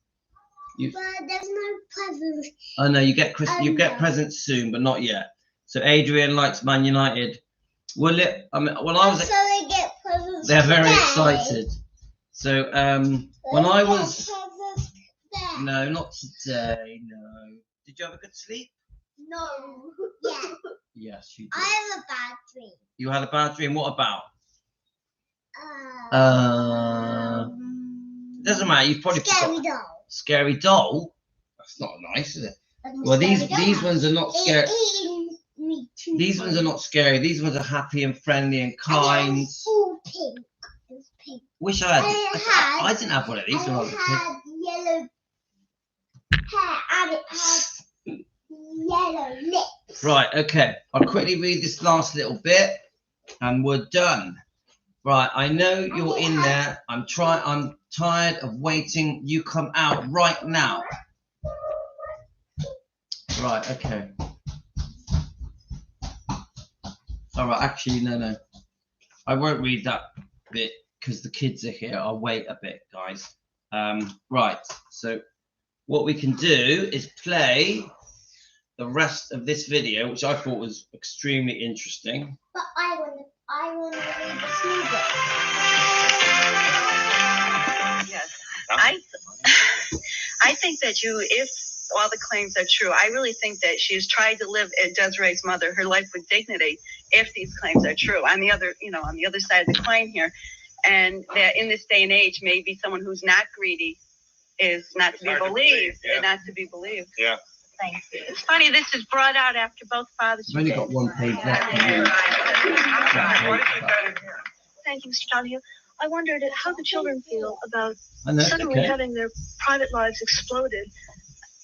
But there's no presents. I know you get you get presents soon, but not yet. So Adrian likes Man United. Will it? I mean, when I was, so they get presents. They're very today. excited. So when I was, no, not today. No. Did you have a good sleep? No. Yeah. Yes, you did. I have a bad dream. You had a bad dream. What about? Doesn't matter. You've probably Scary forgot. doll. Scary doll. That's not nice, is it? Well, these ones are not scary. These ones are not scary. These ones are happy and friendly and kind. And all pink. It was pink. Wish I had. I didn't have one of these when I was a kid. It had yellow hair and it had yellow lips. Right. Okay. I'll quickly read this last little bit, and we're done. Right. I know you're in there. I'm tired of waiting. You come out right now. Right. Okay. All right. Actually, no. I won't read that bit because the kids are here. I'll wait a bit, guys. Right. So what we can do is play the rest of this video, which I thought was extremely interesting. But I want to read the sneaker. Yes. I think that if all the claims are true, I really think that she's tried to live Desiree's mother her life with dignity if these claims are true. On the other side of the coin here, and that in this day and age, maybe someone who's not greedy is not to be believed. Yeah. Not to be believed. Yeah. Thank you. It's funny, this is brought out after both fathers. I've only got one page left. Thank you, Mr. Donahue. I wondered how the children feel about suddenly okay. having their private lives exploded.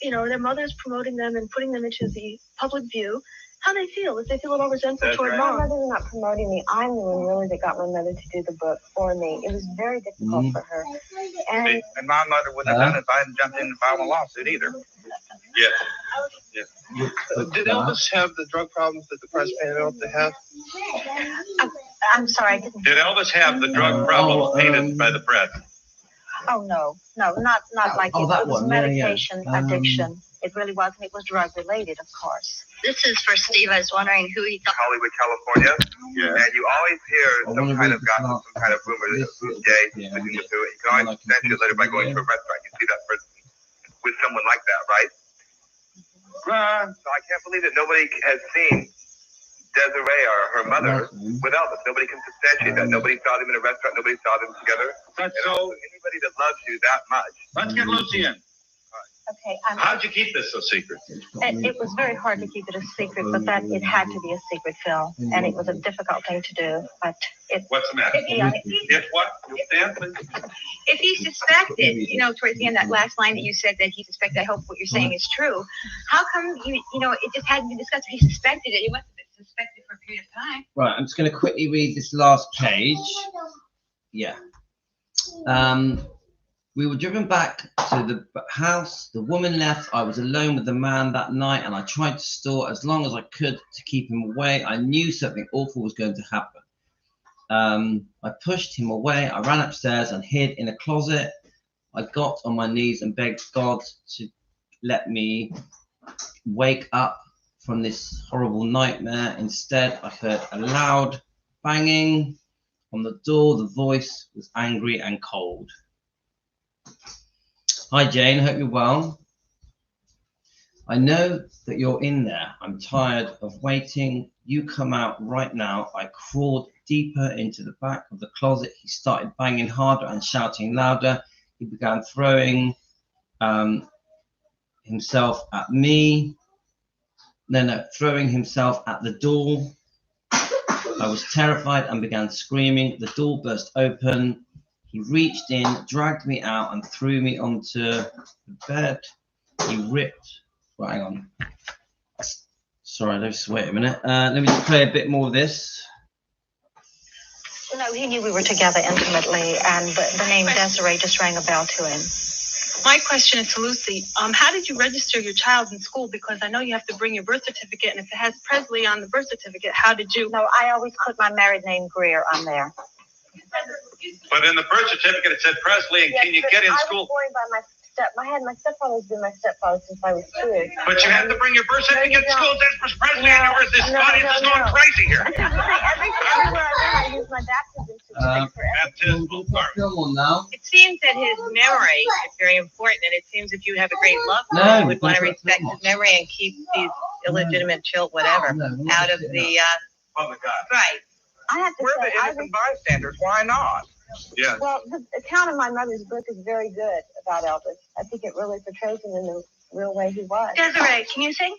You know, their mothers promoting them and putting them into the public view. How they feel, if they feel a little resentful toward My mom. mother's not promoting me. I'm the one really that got my mother to do the book for me. It was very difficult for her. And my mother wouldn't have done it if I hadn't jumped in and filed a lawsuit either. Yeah. Did Elvis have the drug problems that the press painted him to have? I'm sorry, I didn't. Did Elvis have the drug problem painted by the press? Oh no, not like it. that It was one, medication addiction. It really wasn't. It was drug related, of course. This is for Steve. I was wondering who he thought. Hollywood, California. Yeah. And you always hear some kind of gossip, some kind of rumor that who's gay, between the two. You can always mention it later by going to a restaurant. You see that person with someone like that, right? So I can't believe that nobody has seen Desiree or her mother with Elvis. Nobody can substantiate that. Nobody saw them in a restaurant. Nobody saw them together. That's so anybody that loves you that much. Let's get Lucy in. Okay. How'd you keep this so secret? It was very hard to keep it a secret, but that it had to be a secret, Phil, and it was a difficult thing to do. But it. What's the matter? If what? You'll stand, please. If he suspected, towards the end, that last line that you said that he suspected, I hope what you're saying is true. How come, it just hadn't been discussed? If he suspected it, he must have been suspected for a period of time. Right, I'm just going to quickly read this last page. Yeah. We were driven back to the house. The woman left. I was alone with the man that night, and I tried to stall as long as I could to keep him away. I knew something awful was going to happen. I pushed him away. I ran upstairs and hid in a closet. I got on my knees and begged God to let me wake up from this horrible nightmare. Instead, I heard a loud banging on the door. The voice was angry and cold. Hi, Jane. Hope you're well. I know that you're in there. I'm tired of waiting. You come out right now. I crawled deeper into the back of the closet. He started banging harder and shouting louder. He began throwing himself at me. Throwing himself at the door. I was terrified and began screaming. The door burst open. He reached in, dragged me out, and threw me onto the bed. He ripped. Right, hang on. Sorry, just wait a minute. Let me just play a bit more of this. No, he knew we were together intimately, and the name Desiree just rang a bell to him. My question is to Lucy. How did you register your child in school? Because I know you have to bring your birth certificate, and if it has Presley on the birth certificate, how did you? No, I always put my married name Greer on there. But in the birth certificate, it said Presley, and can you get in school? I was born by my stepfather's been my stepfather since I was 2. But you have to bring your birth certificate to school. That's Presley, and where's this audience is going crazy here. Everywhere I use my baptism certificate for Film on now. It seems that his memory is very important, and it seems if you have a great love for him, you would want to respect his memory and keep these illegitimate children, whatever, out of the public eye. Right. I have to We're say, the innocent bystanders. Why not? Yeah. Well, the account in my mother's book is very good about Elvis. I think it really portrays him in the real way he was. Desiree, can you sing?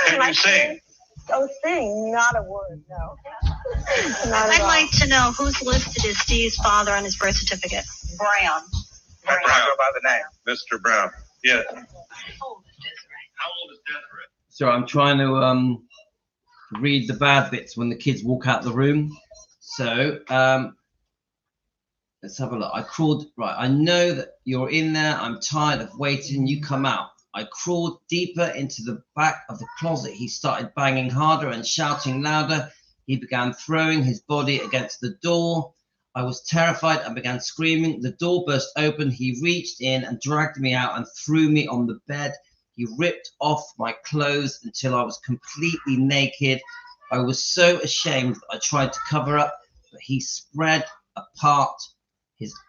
Can you sing? Oh, sing? Not a word, no. Not at I'd all. like to know who's listed as Steve's father on his birth certificate. Brown. Brown. Go by the name. Mr. Brown. Yes. How old is Desiree? How old is Desiree? So I'm trying to read the bad bits when the kids walk out the room. So let's have a look. I crawled. Right. I know that you're in there. I'm tired of waiting. You come out. I crawled deeper into the back of the closet. He started banging harder and shouting louder. He began throwing his body against the door. I was terrified and began screaming. The door burst open. He reached in and dragged me out and threw me on the bed. He ripped off my clothes until I was completely naked. I was so ashamed that I tried to cover up, but he spread apart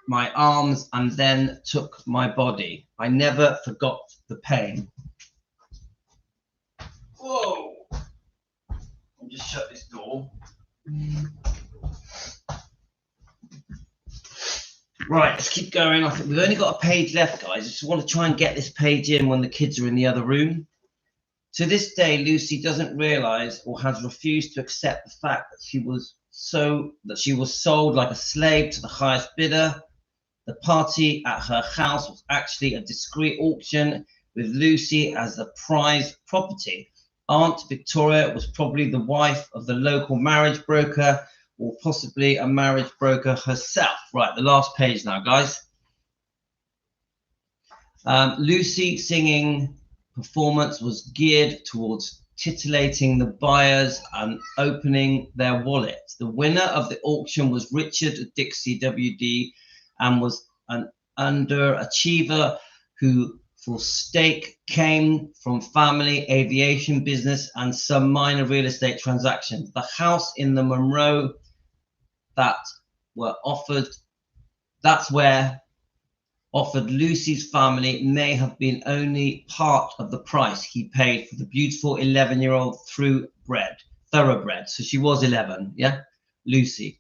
my arms and then took my body. I never forgot the pain. Whoa! I'll just shut this door. Right, let's keep going. I think we've only got a page left, guys. I just want to try and get this page in when the kids are in the other room. To this day, Lucy doesn't realize or has refused to accept the fact that she was sold like a slave to the highest bidder. The party at her house was actually a discreet auction with Lucy as the prize property. Aunt Victoria was probably the wife of the local marriage broker, or possibly a marriage broker herself. Right, the last page now, guys. Lucy singing performance was geared towards titillating the buyers and opening their wallets. The winner of the auction was Richard Dixie WD and was an underachiever who for stake came from family aviation business and some minor real estate transactions. The house in the Monroe that's where offered Lucy's family may have been only part of the price he paid for the beautiful 11-year-old thoroughbred. So she was 11, yeah, Lucy.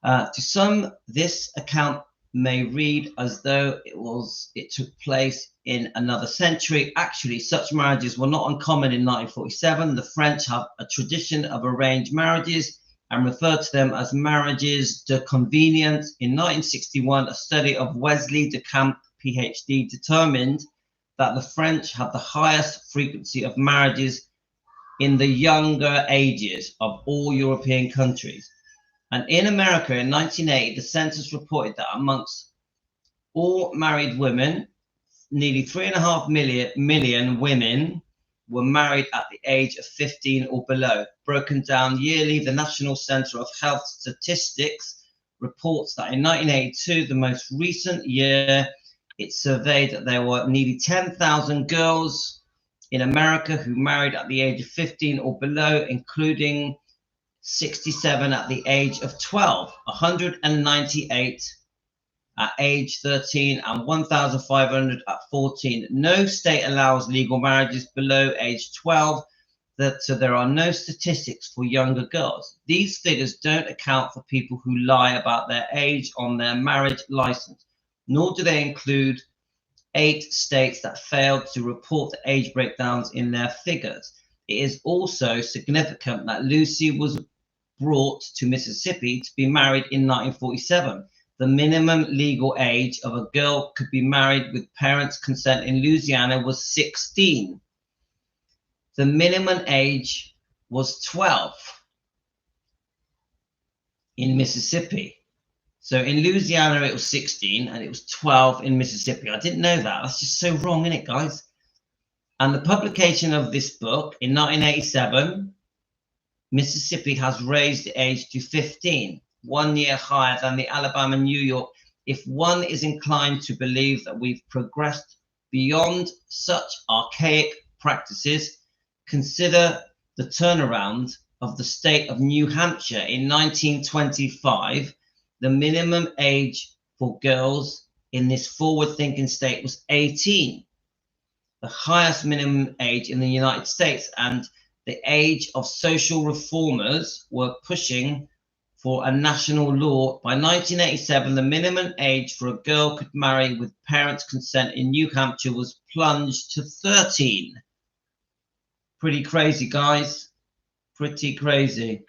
To some, this account may read as though it took place in another century. Actually, such marriages were not uncommon in 1947. The French have a tradition of arranged marriages and refer to them as marriages de convenience. In 1961, a study of Wesley de Camp, PhD, determined that the French have the highest frequency of marriages in the younger ages of all European countries. And in America in 1980, the census reported that amongst all married women, nearly 3.5 million women were married at the age of 15 or below. Broken down yearly, the National Center of Health Statistics reports that in 1982, the most recent year, it surveyed that there were nearly 10,000 girls in America who married at the age of 15 or below, including 67 at the age of 12, 198 at age 13, and 1,500 at 14. No state allows legal marriages below age 12, so there are no statistics for younger girls. These figures don't account for people who lie about their age on their marriage license, nor do they include 8 states that failed to report the age breakdowns in their figures. It is also significant that Lucy was brought to Mississippi to be married in 1947. The minimum legal age of a girl could be married with parents' consent in Louisiana was 16. The minimum age was 12 in Mississippi. So in Louisiana, it was 16 and it was 12 in Mississippi. I didn't know that. That's just so wrong, isn't it, guys? And the publication of this book in 1987, Mississippi has raised the age to 15, 1 year higher than the Alabama and New York. If one is inclined to believe that we've progressed beyond such archaic practices, consider the turnaround of the state of New Hampshire in 1925. The minimum age for girls in this forward-thinking state was 18, the highest minimum age in the United States, and the age of social reformers were pushing for a national law. By 1987, the minimum age for a girl could marry with parents' consent in New Hampshire was plunged to 13. Pretty crazy, guys. Pretty crazy.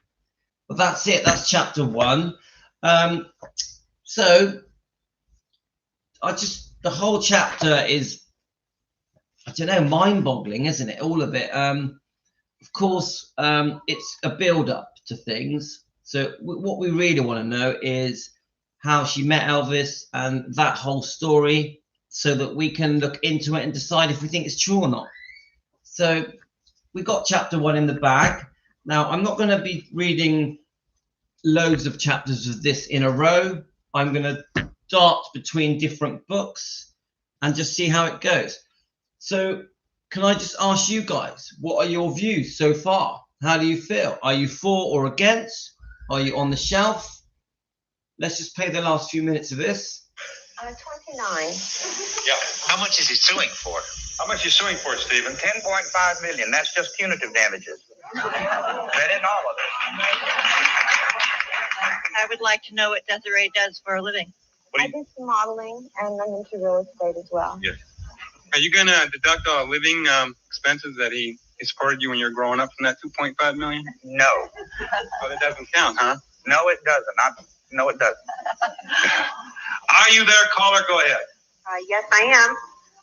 But that's it. That's chapter 1. So the whole chapter is, I don't know, mind-boggling, isn't it? All of it. Of course, it's a build-up to things. So what we really want to know is how she met Elvis and that whole story, so that we can look into it and decide if we think it's true or not. So we got chapter 1 in the bag. Now, I'm not going to be reading loads of chapters of this in a row. I'm going to dart between different books and just see how it goes. So can I just ask you guys, what are your views so far? How do you feel? Are you for or against? Are you on the shelf? Let's just play the last few minutes of this. 29. Yeah. How much is he suing for? How much are you suing for, Stephen? $10.5 million. That's just punitive damages. That isn't all of it. I would like to know what Desiree does for a living. I do some modeling, and I'm into real estate as well. Yes. Are you going to deduct all living expenses that he supported you when you were growing up from that $2.5 million? No. Well, it doesn't count, huh? No, it doesn't. No, it doesn't. Are you there, caller? Go ahead. Yes, I am.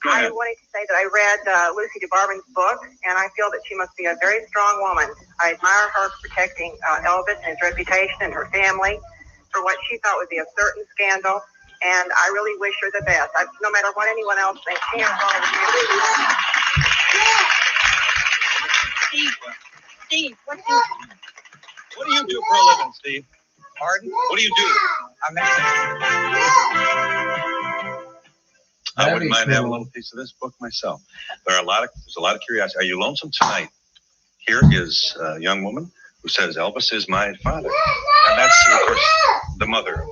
Go ahead. I wanted to say that I read Lucy DeBarman's book, and I feel that she must be a very strong woman. I admire her for protecting Elvis and his reputation and her family for what she thought would be a certain scandal, and I really wish her the best. No matter what anyone else thinks, she has all the Steve, what do you do for a living, Steve? Pardon? What do you do? I wouldn't mind having a little piece of this book myself. There's a lot of curiosity. Are you lonesome tonight? Here is a young woman who says Elvis is my father, and that's of course the mother.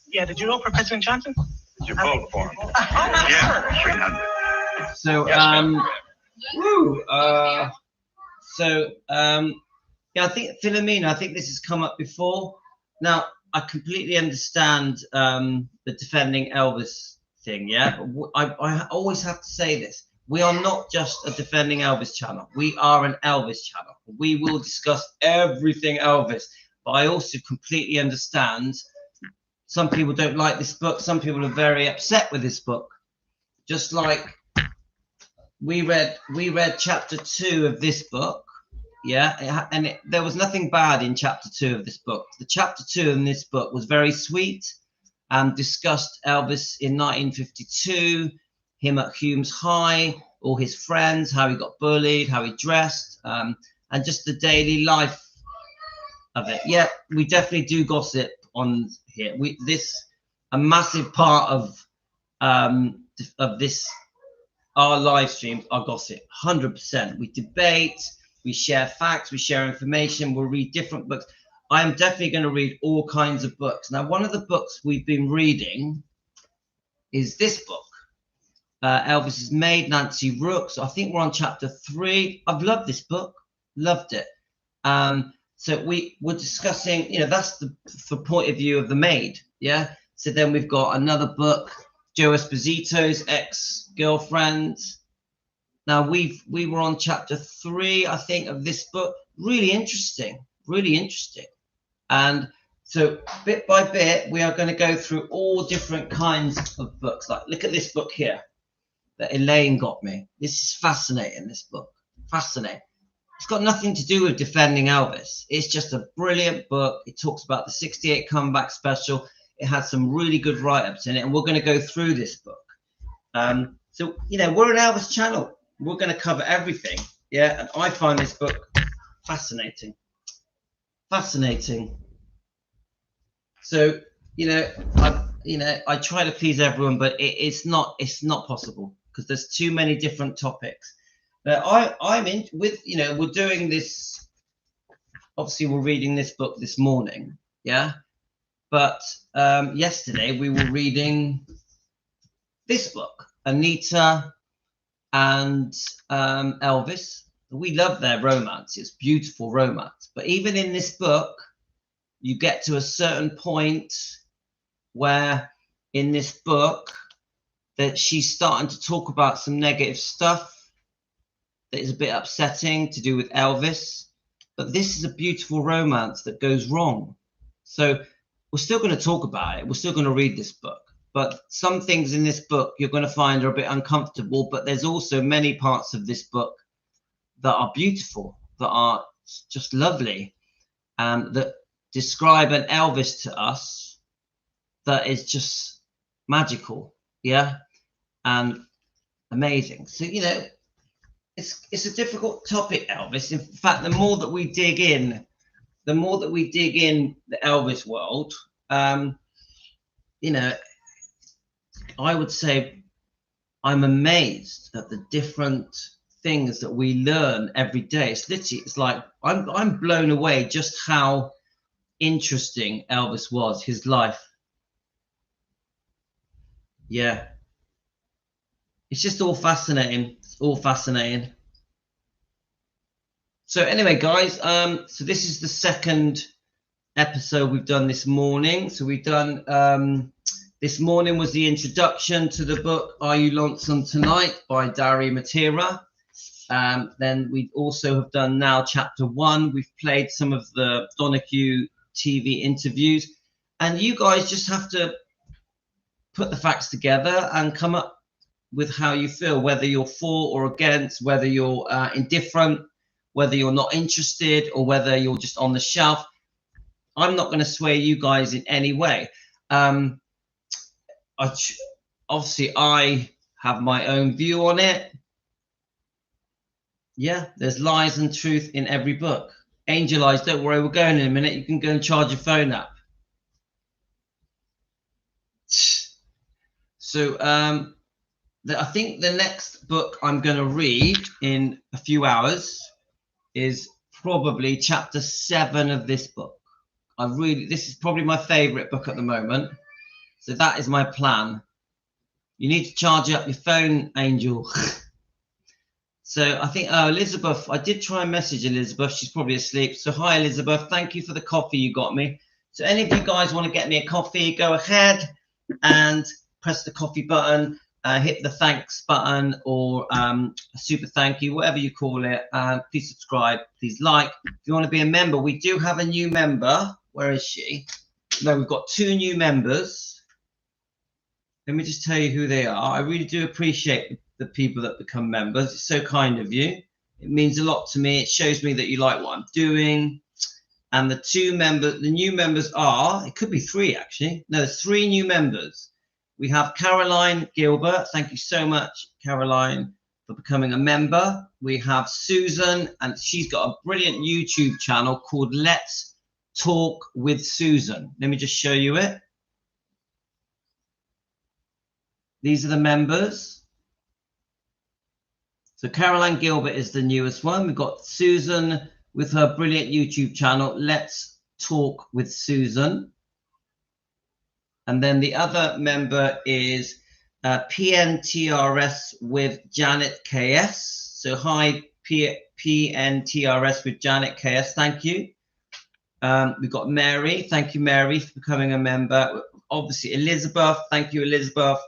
Yeah, did you vote for President Johnson? Did you vote for him? Yeah. So yeah, I think Philomena, I think this has come up before. Now, I completely understand the defending Elvis thing, yeah. But I always have to say this: we are not just a defending Elvis channel. We are an Elvis channel. We will discuss everything Elvis. But I also completely understand some people don't like this book. Some people are very upset with this book. Just like we read chapter 2 of this book. Yeah, there was nothing bad in chapter 2 of this book. The chapter 2 in this book was very sweet and discussed Elvis in 1952, him at Hume's High, all his friends, how he got bullied, how he dressed, and just the daily life of it. Yeah, we definitely do gossip on here. A massive part of this, our live streams are gossip, 100%. We debate. We share facts, we share information, we'll read different books. I'm definitely going to read all kinds of books. Now, one of the books we've been reading is this book, Elvis's Maid, Nancy Rook. So I think we're on chapter 3. I've loved this book, loved it. So we're discussing, that's the point of view of the maid, yeah? So then we've got another book, Joe Esposito's ex-girlfriend. Now we were on chapter 3, I think, of this book. Really interesting. And so bit by bit, we are going to go through all different kinds of books. Like, look at this book here that Elaine got me. This is fascinating, this book. Fascinating. It's got nothing to do with defending Elvis. It's just a brilliant book. It talks about the 68 comeback special. It has some really good write-ups in it, and we're going to go through this book. So, we're an Elvis channel. We're going to cover everything, yeah. And I find this book fascinating. So, I try to please everyone, but it's not possible because there's too many different topics. Now, I'm in with, we're doing this. Obviously, we're reading this book this morning, yeah. But yesterday we were reading this book, Anita and Elvis. We love their romance. It's beautiful romance. But even in this book, you get to a certain point where in this book that she's starting to talk about some negative stuff that is a bit upsetting to do with Elvis. But this is a beautiful romance that goes wrong. So we're still going to talk about it. We're still going to read this book. But some things in this book you're going to find are a bit uncomfortable, but there's also many parts of this book that are beautiful, that are just lovely, that describe an Elvis to us that is just magical, yeah, and amazing. So, it's a difficult topic, Elvis. In fact, the more that we dig in the Elvis world, I would say I'm amazed at the different things that we learn every day. It's like I'm blown away just how interesting Elvis was, his life. Yeah. It's just all fascinating. So anyway, guys, so this is the second episode we've done this morning. So we've done this morning was the introduction to the book Are You Lonesome Tonight by Dari Matera. Then we also have done now chapter 1. We've played some of the Donahue TV interviews, and you guys just have to put the facts together and come up with how you feel, whether you're for or against, whether you're indifferent, whether you're not interested, or whether you're just on the shelf. I'm not going to sway you guys in any way. Obviously, I have my own view on it. Yeah, there's lies and truth in every book. Angel Eyes, don't worry, we're going in a minute. You can go and charge your phone up. So, I think the next book I'm going to read in a few hours is probably chapter 7 of this book. This is probably my favorite book at the moment. So that is my plan. You need to charge up your phone, Angel. So I think, Elizabeth, I did try and message Elizabeth. She's probably asleep. So hi, Elizabeth. Thank you for the coffee you got me. So any of you guys want to get me a coffee, go ahead and press the coffee button, hit the thanks button, or a super thank you, whatever you call it. Please subscribe, please like. If you want to be a member, we do have a new member. Where is she? No, we've got 2 new members. Let me just tell you who they are. I really do appreciate the people that become members. It's so kind of you. It means a lot to me. It shows me that you like what I'm doing. And the new members are, it could be 3 actually. No, there's 3 new members. We have Caroline Gilbert. Thank you so much, Caroline, for becoming a member. We have Susan, and she's got a brilliant YouTube channel called Let's Talk with Susan. Let me just show you it. These are the members. So Caroline Gilbert is the newest one. We've got Susan with her brilliant YouTube channel, Let's Talk with Susan. And then the other member is PNTRS with Janet KS. So hi, PNTRS with Janet KS. Thank you. We've got Mary. Thank you, Mary, for becoming a member. Obviously, Elizabeth. Thank you, Elizabeth.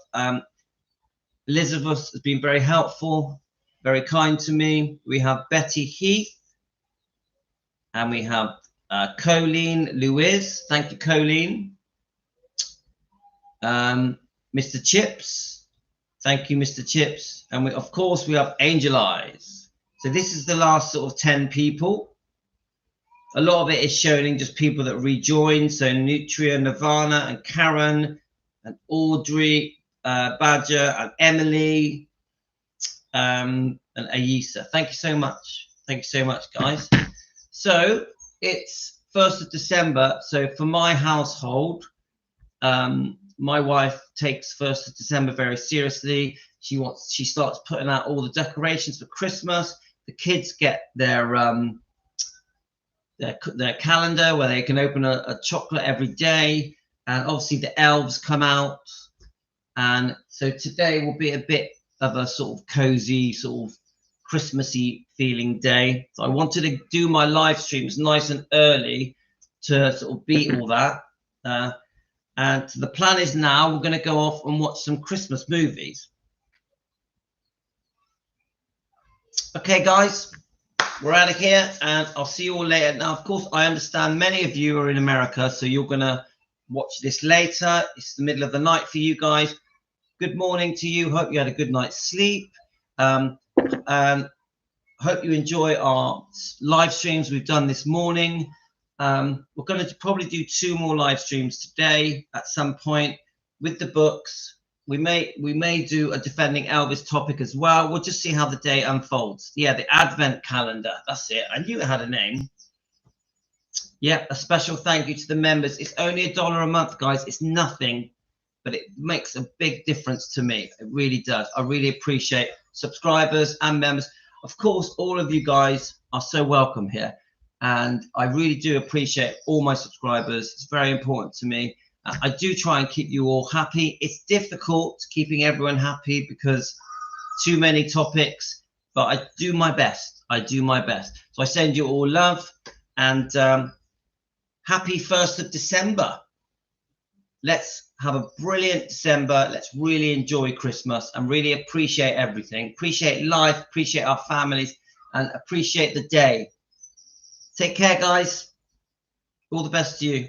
Elizabeth has been very helpful, very kind to me. We have Betty Heath. And we have Colleen Lewis. Thank you, Colleen. Mr. Chips. Thank you, Mr. Chips. And we, of course, we have Angel Eyes. So this is the last sort of 10 people. A lot of it is showing just people that rejoined. So Nutria, Nirvana, and Karen, and Audrey, Badger, and Emily, and Ayisa. Thank you so much. Thank you so much, guys. So it's 1st of December. So for my household, my wife takes 1st of December very seriously. She starts putting out all the decorations for Christmas. The kids get their calendar where they can open a chocolate every day, and obviously the elves come out. And so today will be a bit of a sort of cozy, sort of Christmassy feeling day. So I wanted to do my live streams nice and early to sort of beat all that. And the plan is now we're going to go off and watch some Christmas movies. Okay, guys, we're out of here, and I'll see you all later. Now, of course, I understand many of you are in America, so you're going to watch this later. It's the middle of the night for you guys. Good morning to you. Hope you had a good night's sleep. Hope you enjoy our live streams we've done this morning. We're going to probably do 2 more live streams today at some point with the books. We may do a Defending Elvis topic as well. We'll just see how the day unfolds. Yeah, the Advent calendar. That's it. I knew it had a name. Yeah, a special thank you to the members. It's only $1 a month, guys. It's nothing, but it makes a big difference to me. It really does. I really appreciate subscribers and members. Of course, all of you guys are so welcome here. And I really do appreciate all my subscribers. It's very important to me. I do try and keep you all happy. It's difficult keeping everyone happy because too many topics, but I do my best. I do my best. So I send you all love, and happy 1st of December. Let's have a brilliant December. Let's really enjoy Christmas and really appreciate everything. Appreciate life, appreciate our families, and appreciate the day. Take care, guys. All the best to you.